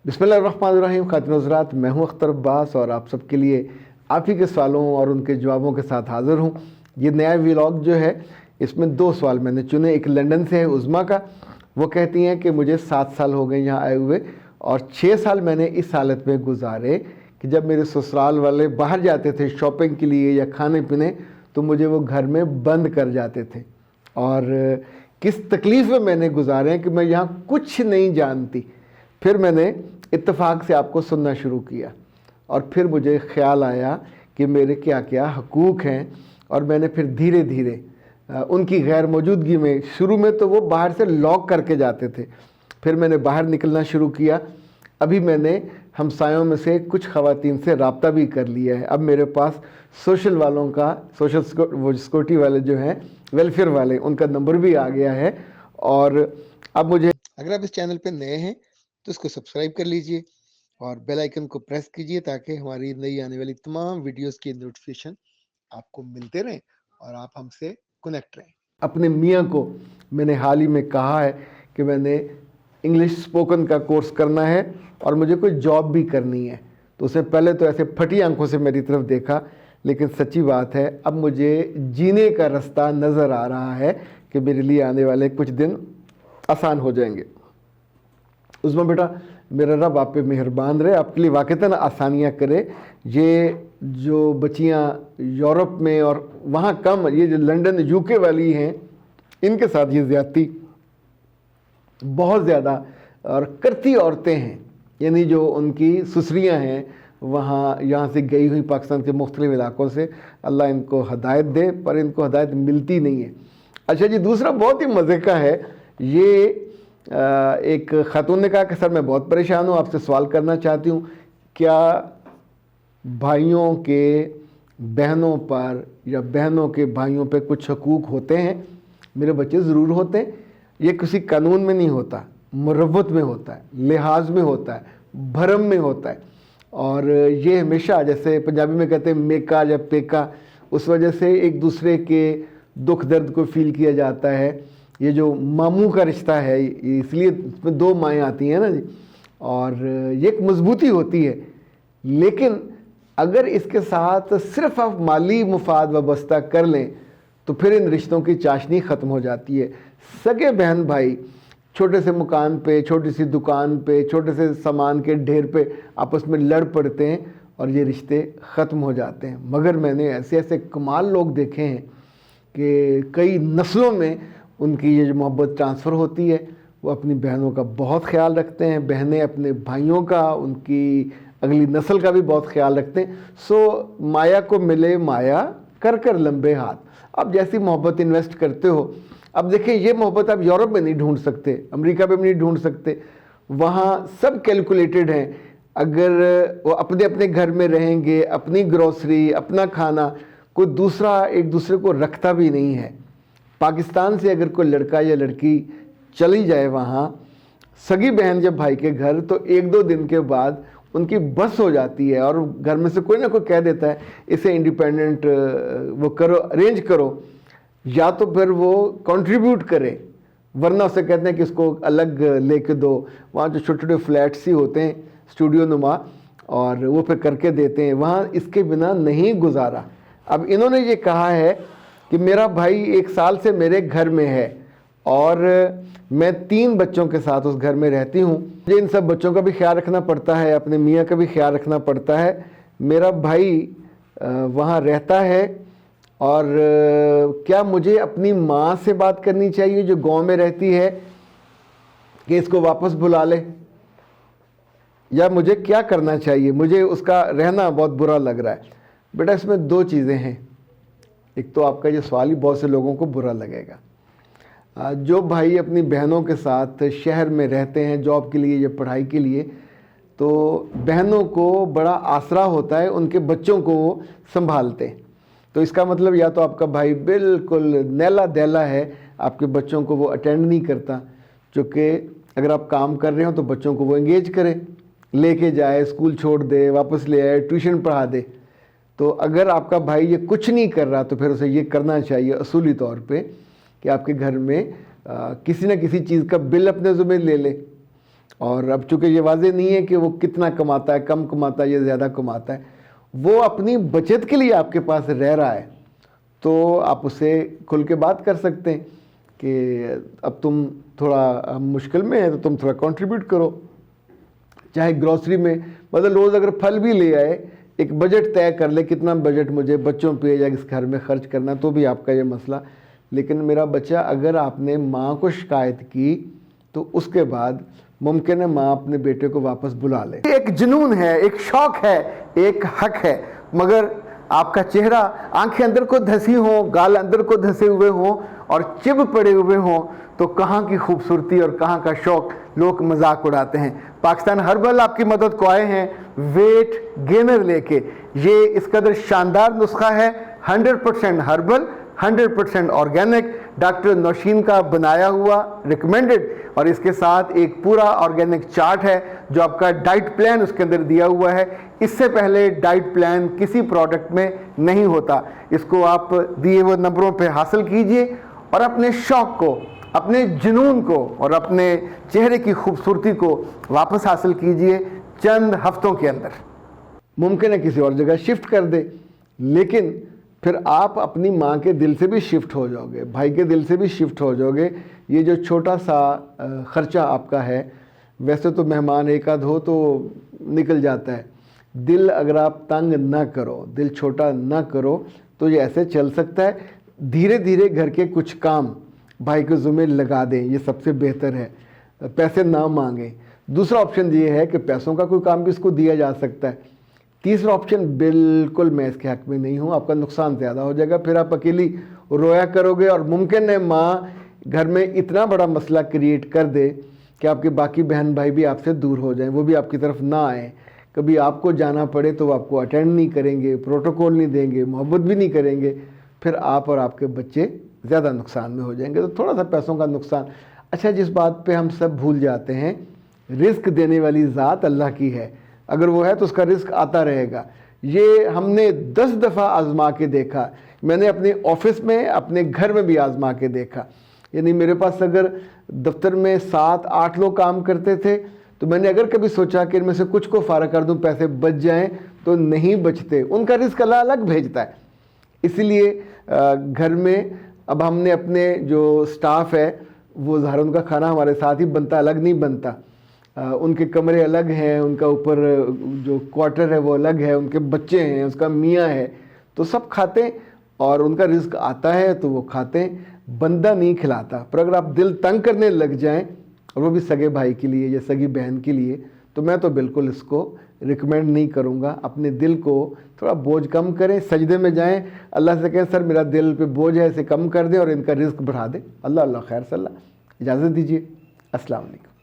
बिस्मिल्लाहिर्रहमानिर्रहीम। खातिन हज़रात, मैं हूं अख्तर अब्बास और आप सबके लिए आप ही के सवालों और उनके जवाबों के साथ हाज़िर हूं। ये नया व्लॉग जो है, इसमें 2 सवाल मैंने चुने। एक लंदन से है उज़मा का। वो कहती हैं कि मुझे 7 साल हो गए यहाँ आए हुए और 6 साल मैंने इस हालत में गुजारे कि जब मेरे ससुराल वाले बाहर जाते थे शॉपिंग के लिए या खाने पीने, तो मुझे वो घर में बंद कर जाते थे। और किस तकलीफ़ में मैंने गुजारे हैं कि मैं यहाँ कुछ नहीं जानती। फिर मैंने इत्तेफाक से आपको सुनना शुरू किया और फिर मुझे ख्याल आया कि मेरे क्या क्या हकूक़ हैं, और मैंने फिर धीरे धीरे उनकी गैर मौजूदगी में, शुरू में तो वो बाहर से लॉक करके जाते थे, फिर मैंने बाहर निकलना शुरू किया। अभी मैंने हमसायों में से कुछ ख़वातीन से रब्ता भी कर लिया है। अब मेरे पास सोशल वालों का, सोशल सिक्योरिटी वाले जो हैं, वेलफेयर वाले, उनका नंबर भी आ गया है। और अब मुझे, अगर आप इस चैनल पे नए हैं तो इसको सब्सक्राइब कर लीजिए और बेल आइकन को प्रेस कीजिए ताकि हमारी नई आने वाली तमाम वीडियोस की नोटिफिकेशन आपको मिलते रहें और आप हमसे कनेक्ट रहें। अपने मियाँ को मैंने हाल ही में कहा है कि मैंने इंग्लिश स्पोकन का कोर्स करना है और मुझे कोई जॉब भी करनी है। तो उससे पहले तो ऐसे फटी आंखों से मेरी तरफ देखा, लेकिन सच्ची बात है अब मुझे जीने का रास्ता नज़र आ रहा है कि मेरे लिए आने वाले कुछ दिन आसान हो जाएंगे। उज़मा बेटा, मेरा रब आप पे मेहरबान रहे, आपके लिए वाक़तन आसानियाँ करे। ये जो बच्चियाँ यूरोप में और वहाँ कम, ये जो लंदन यूके वाली हैं, इनके साथ ये ज़्यादती बहुत ज़्यादा और करती औरतें हैं, यानी जो उनकी ससुरियाँ हैं वहाँ, यहाँ से गई हुई पाकिस्तान के मुख्तलिफ़ इलाक़ों से, अल्लाह इनको हदायत दे, पर इनको हदायत मिलती नहीं है। अच्छा जी, दूसरा बहुत ही मज़े का है। ये एक ख़ातून ने कहा कि सर मैं बहुत परेशान हूँ, आपसे सवाल करना चाहती हूँ, क्या भाइयों के बहनों पर या बहनों के भाइयों पे कुछ हकूक़ होते हैं? मेरे बच्चे ज़रूर होते हैं। ये किसी कानून में नहीं होता, मुरव्वत में होता है, लिहाज में होता है, भरम में होता है। और ये हमेशा, जैसे पंजाबी में कहते हैं मेका या पेका, उस वजह से एक दूसरे के दुख दर्द को फील किया जाता है। ये जो मामू का रिश्ता है, इसलिए इसमें 2 माएँ आती हैं ना जी, और ये एक मजबूती होती है। लेकिन अगर इसके साथ सिर्फ आप माली मुफाद वाबस्ता कर लें तो फिर इन रिश्तों की चाशनी ख़त्म हो जाती है। सगे बहन भाई छोटे से मकान पे, छोटी सी दुकान पे, छोटे से सामान के ढेर पे आपस में लड़ पड़ते हैं और ये रिश्ते ख़त्म हो जाते हैं। मगर मैंने ऐसे ऐसे कमाल लोग देखे हैं कि कई नस्लों में उनकी ये जो मोहब्बत ट्रांसफ़र होती है, वो अपनी बहनों का बहुत ख्याल रखते हैं, बहनें अपने भाइयों का, उनकी अगली नस्ल का भी बहुत ख्याल रखते हैं। सो माया को मिले माया, कर कर लंबे हाथ। अब जैसी मोहब्बत इन्वेस्ट करते हो, अब देखिए ये मोहब्बत आप यूरोप में नहीं ढूंढ सकते, अमेरिका में भी नहीं ढूंढ सकते, वहाँ सब कैलकुलेटेड हैं। अगर वो अपने अपने घर में रहेंगे, अपनी ग्रोसरी, अपना खाना, कोई दूसरा एक दूसरे को रखता भी नहीं है। पाकिस्तान से अगर कोई लड़का या लड़की चली जाए वहाँ, सगी बहन जब भाई के घर, तो 1-2 दिन के बाद उनकी बस हो जाती है और घर में से कोई ना कोई कह देता है इसे इंडिपेंडेंट वो करो, अरेंज करो, या तो फिर वो कंट्रीब्यूट करे, वरना उसे कहते हैं कि इसको अलग लेके दो। वहाँ जो छोटे छोटे फ्लैट्स ही होते हैं स्टूडियो नुमा, और वो फिर करके देते हैं, वहाँ इसके बिना नहीं गुजारा। अब इन्होंने ये कहा है कि मेरा भाई 1 साल से मेरे घर में है और मैं 3 बच्चों के साथ उस घर में रहती हूँ। मुझे इन सब बच्चों का भी ख्याल रखना पड़ता है, अपने मियाँ का भी ख्याल रखना पड़ता है। मेरा भाई वहाँ रहता है, और क्या मुझे अपनी माँ से बात करनी चाहिए जो गांव में रहती है कि इसको वापस बुला ले, या मुझे क्या करना चाहिए? मुझे उसका रहना बहुत बुरा लग रहा है। बेटा, इसमें 2 चीज़ें हैं। एक तो आपका ये सवाल ही बहुत से लोगों को बुरा लगेगा। जो भाई अपनी बहनों के साथ शहर में रहते हैं जॉब के लिए या पढ़ाई के लिए, तो बहनों को बड़ा आसरा होता है, उनके बच्चों को वो संभालते हैं। तो इसका मतलब या तो आपका भाई बिल्कुल नैला दैला है, आपके बच्चों को वो अटेंड नहीं करता, चूँकि अगर आप काम कर रहे हो तो बच्चों को वो एंगेज करे, लेके जाए, स्कूल छोड़ दे, वापस ले आए, ट्यूशन पढ़ा दे। तो अगर आपका भाई ये कुछ नहीं कर रहा तो फिर उसे ये करना चाहिए असूली तौर पे कि आपके घर में किसी न किसी चीज़ का बिल अपने ज़िम्मे ले ले, اور اب چونکہ یہ واضح نہیں ہے کہ وہ کتنا کماتا ہے، کم کماتا ہے یا زیادہ کماتا ہے، وہ اپنی بچت کے لیے آپ کے پاس رہ رہا ہے، تو آپ اسے کھل کے بات کر سکتے ہیں کہ اب تم تھوڑا مشکل میں ہے تو تم تھوڑا کنٹریبیوٹ کرو، چاہے گروسری میں مطلب روز اگر پھل بھی لے آئے، ایک بجٹ طے کر لے کتنا بجٹ مجھے بچوں پہ یا اس گھر میں خرچ کرنا، تو بھی آپ کا یہ مسئلہ۔ لیکن میرا بچہ، اگر آپ نے ماں کو شکایت کی تو اس کے بعد ممکن ہے ماں اپنے بیٹے کو واپس بلا لے۔ ایک جنون ہے، ایک شوق ہے، ایک حق ہے، مگر آپ کا چہرہ، آنکھیں اندر کو دھسی ہوں، گال اندر کو دھسے ہوئے ہوں اور چب پڑے ہوئے ہوں تو کہاں کی خوبصورتی اور کہاں کا شوق، لوگ مذاق اڑاتے ہیں۔ پاکستان ہربل آپ کی مدد کو آئے ہیں ویٹ گینر لے کے۔ یہ اس قدر شاندار نسخہ ہے، 100% ہربل، 100% آرگینک، ڈاکٹر نوشین کا بنایا ہوا، ریکمینڈڈ، اور اس کے ساتھ ایک پورا آرگینک چارٹ ہے جو آپ کا ڈائٹ پلان اس کے اندر دیا ہوا ہے۔ اس سے پہلے ڈائٹ پلان کسی پروڈکٹ میں نہیں ہوتا۔ اس کو آپ دیے ہوئے نمبروں پہ حاصل کیجئے اور اپنے شوق کو، اپنے جنون کو اور اپنے چہرے کی خوبصورتی کو واپس حاصل کیجئے چند ہفتوں کے اندر۔ ممکن ہے کسی اور جگہ شفٹ کر دے، لیکن پھر آپ اپنی ماں کے دل سے بھی شفٹ ہو جاؤ گے، بھائی کے دل سے بھی شفٹ ہو جاؤ گے۔ یہ جو چھوٹا سا خرچہ آپ کا ہے، ویسے تو مہمان ایک آدھ ہو تو نکل جاتا ہے، دل اگر آپ تنگ نہ کرو، دل چھوٹا نہ کرو تو یہ ایسے چل سکتا ہے۔ دھیرے دھیرے گھر کے کچھ کام بھائی کے ذمہ لگا دیں، یہ سب سے بہتر ہے۔ پیسے نہ مانگیں۔ دوسرا آپشن یہ ہے کہ پیسوں کا کوئی کام بھی اس کو دیا جا سکتا ہے۔ تیسرا آپشن بالکل میں اس کے حق میں نہیں ہوں، آپ کا نقصان زیادہ ہو جائے گا، پھر آپ اکیلی رویا کرو گے اور ممکن ہے ماں گھر میں اتنا بڑا مسئلہ کریٹ کر دے کہ آپ کے باقی بہن بھائی بھی آپ سے دور ہو جائیں، وہ بھی آپ کی طرف نہ آئیں۔ کبھی آپ کو جانا پڑے تو وہ آپ کو اٹینڈ نہیں کریں گے، پروٹوکول نہیں دیں گے، محبت بھی نہیں کریں گے، پھر آپ اور آپ کے بچے زیادہ نقصان میں ہو جائیں گے۔ تو تھوڑا سا پیسوں کا نقصان۔ اچھا، جس بات پہ ہم سب بھول جاتے ہیں، رزق دینے والی ذات اللہ کی ہے، اگر وہ ہے تو اس کا رزق آتا رہے گا۔ یہ ہم نے 10 دفعہ آزما کے دیکھا، میں نے اپنے آفس میں، اپنے گھر میں بھی آزما کے دیکھا۔ یعنی میرے پاس اگر دفتر میں 7-8 لوگ کام کرتے تھے تو میں نے اگر کبھی سوچا کہ ان میں سے کچھ کو فارغ کر دوں پیسے بچ جائیں، تو نہیں بچتے، ان کا رزق اللہ الگ بھیجتا ہے۔ اسی لیے گھر میں اب ہم نے اپنے جو سٹاف ہے وہ ظاہر ان کا کھانا ہمارے ساتھ ہی بنتا، الگ نہیں بنتا، ان کے کمرے الگ ہیں، ان کا اوپر جو کوارٹر ہے وہ الگ ہے، ان کے بچے ہیں، اس کا میاں ہے، تو سب کھاتے ہیں اور ان کا رزق آتا ہے تو وہ کھاتے ہیں۔ بندہ نہیں کھلاتا، پر اگر آپ دل تنگ کرنے لگ جائیں، اور وہ بھی سگے بھائی کے لیے یا سگی بہن کے لیے، تو میں تو بالکل اس کو ریکمینڈ نہیں کروں گا۔ اپنے دل کو تھوڑا بوجھ کم کریں، سجدے میں جائیں، اللہ سے کہیں سر میرا دل پہ بوجھ ہے، اسے کم کر دیں اور ان کا رزق بڑھا دیں۔ اللہ خیر صلی اللہ۔ اجازت دیجیے، السلام علیکم۔